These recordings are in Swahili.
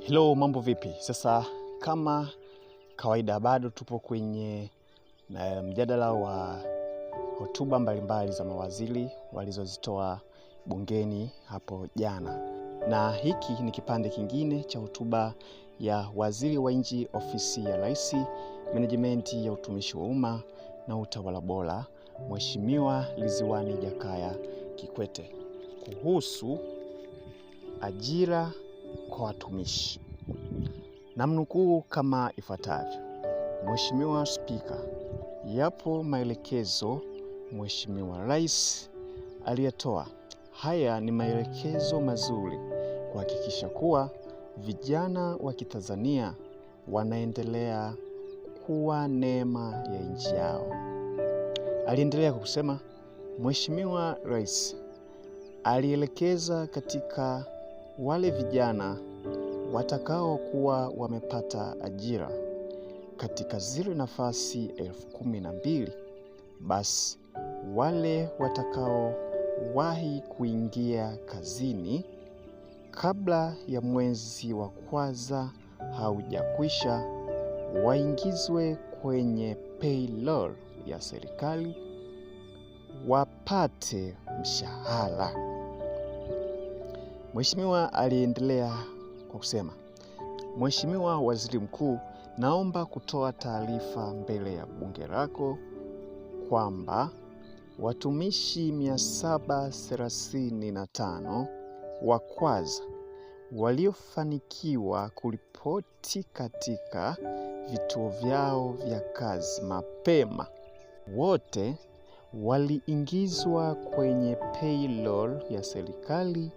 Hello, mambo vipi? Sasa kama kawaida bado tupo kwenye mjadala wa hotuba mbalimbali za mawaziri walizozitoa bungeni hapo jana. Na hiki ni kipande kingine cha hotuba ya Waziri wa Nchi, Ofisi ya Rais, Menejimenti ya Utumishi wa Umma na Utawala Bora, Mheshimiwa Ridhiwani Jakaya Kikwete kuhusu ajira kwa watumishi. Namnukuu kama ifuatavyo: Mheshimiwa Spika, yapo maelekezo Mheshimiwa Rais aliyetoa. Haya ni maelekezo mazuri kuhakikisha kuwa vijana wa Kitanzania wanaendelea kuwa neema ya nchi yao. Aliendelea kusema, Mheshimiwa Rais alielekeza katika wale vijana watakao kuwa wamepata ajira katika zile nafasi 12,000, basi wale watakao wahi kuingia kazini kabla ya mwezi wa kwanza haujakwisha waingizwe kwenye payroll ya serikali wapate mshahara. Mheshimiwa aliendelea kwa kusema, Mheshimiwa Waziri Mkuu, naomba kutoa taarifa mbele ya bunge lako kwamba watumishi 735 wa kwanza waliofanikiwa kuripoti katika vituo vyao vya kazi mapema wote waliingizwa kwenye payroll ya serikali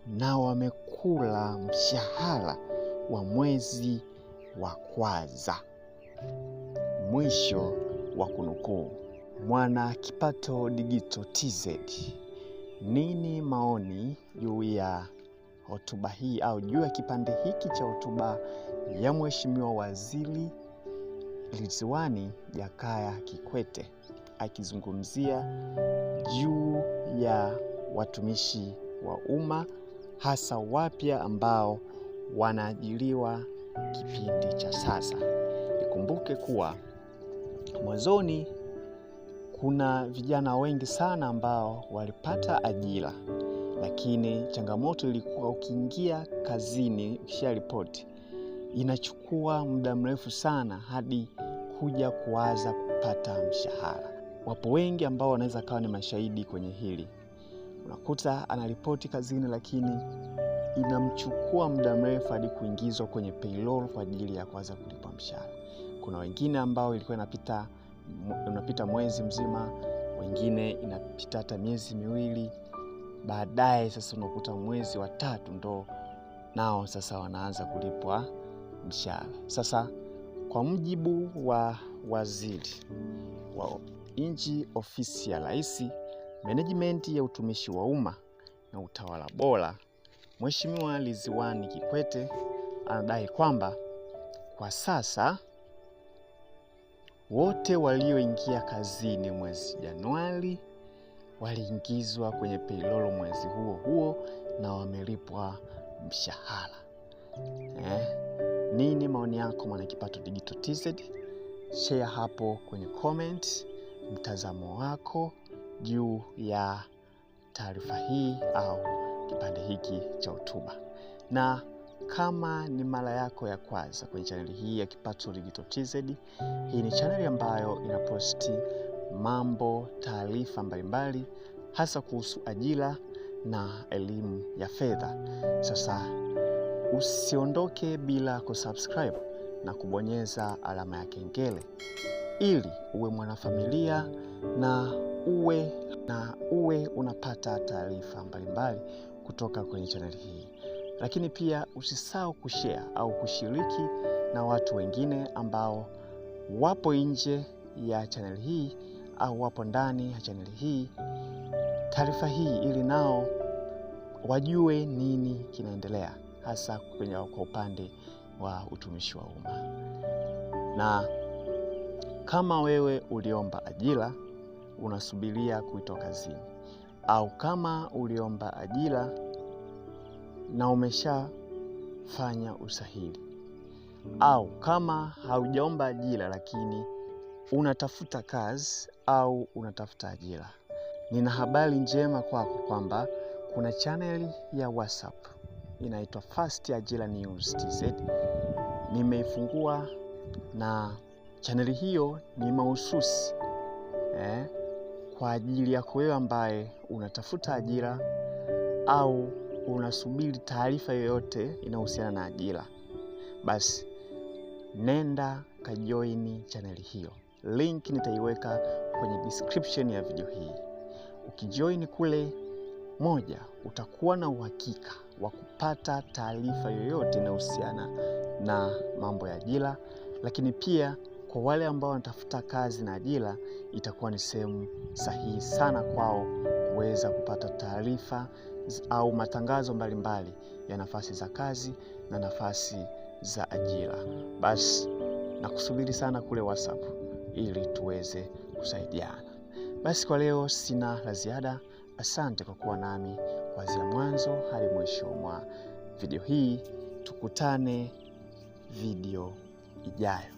na wamekula mshahara wa mwezi wa kwanza. Mwisho wa kunukuu. Mwana Kipato Digital TZ, nini maoni juu ya hotuba hii au juu ya kipande hiki cha hotuba ya Mheshimiwa Waziri Ridhiwani Jakaya Kikwete akizungumzia juu ya watumishi wa umma hasa wapya ambao wanaajiriwa kipindi cha sasa? Nikumbuke kuwa mwanzoni kuna vijana wengi sana ambao walipata ajira, lakini changamoto ilikuwa ukiingia kazini, ukisharipoti inachukua muda mrefu sana hadi kuja kuanza kupata mshahara. Wapo wengi ambao wanaweza kawa ni mashahidi kwenye hili. Unakuta anaripoti kazini lakini inamchukua muda mrefu hadi kuingizwa kwenye payroll kwa ajili ya kuanza kulipwa mshahara. Kuna wengine ambao ilikuwa inapita mwezi mzima, wengine inapita hata miezi miwili, baadaye sasa unakuta mwezi wa 3 ndo nao sasa wanaanza kulipwa mshahara. Sasa kwa mujibu wa Waziri wa Nchi, Ofisi ya Rais, Menejimenti ya Utumishi wa Umma na Utawala Bora, Mheshimiwa Ridhiwani Kikwete anadai kwamba kwa sasa wote walioingia kazini mwezi Januari waliingizwa kwenye payroll mwezi huo huo na wamelipwa mshahara. Nini maoni yako Mwana Kipato Digital TZ? Share hapo kwenye comment mtazamo wako juu ya taarifa hii au kipande hiki cha hotuba. Na kama ni mara yako ya kwanza kwenye chaneli hii ya Kipato Digital TZ, hii ni chaneli ambayo inaposti mambo, taarifa mbalimbali hasa kuhusu ajira na elimu ya fedha. Sasa usiondoke bila kusubscribe na kubonyeza alama ya kengele ili uwe mwanafamilia na uwe unapata taarifa mbalimbali kutoka kwenye chaneli hii. Lakini pia usisahau kushare au kushiriki na watu wengine ambao wapo nje ya chaneli hii au wapo ndani ya chaneli hii taarifa hii, ili nao wajue nini kinaendelea hasa kwa upande wa utumishi wa umma. Na kama wewe uliomba ajira unasubiria kuitwa kazini, au kama uliomba ajira na fanya usahili. Au kama haujaomba ajira lakini unatafuta kazi au unatafuta ajira, nina habari njema kwako kwamba kuna channel ya WhatsApp inaitwa Fast Ajira News TZ. Nimeifungua na channel hiyo ni mahususi kwa ajili yako wewe ambaye unatafuta ajira au unasubiri taarifa yoyote inayohusiana na ajira. Basi nenda kajoin channel hiyo. Link nitaiweka kwenye description ya video hii. Ukijoin kule, moja, utakuwa na uhakika wa kupata taarifa yoyote inayohusiana na mambo ya ajira, lakini pia kwa wale ambao wanatafuta kazi na ajira, itakuwa ni sehemu sahihi sana kwao kuweza kupata taarifa au matangazo mbalimbali ya nafasi za kazi na nafasi za ajira. Basi nakusubiri sana kule WhatsApp ili tuweze kusaidiana. Basi kwa leo sina la ziada. Asante kwa kuwa nami kuanzia mwanzo hadi mwisho mwa video hii. Tukutane video ijayo.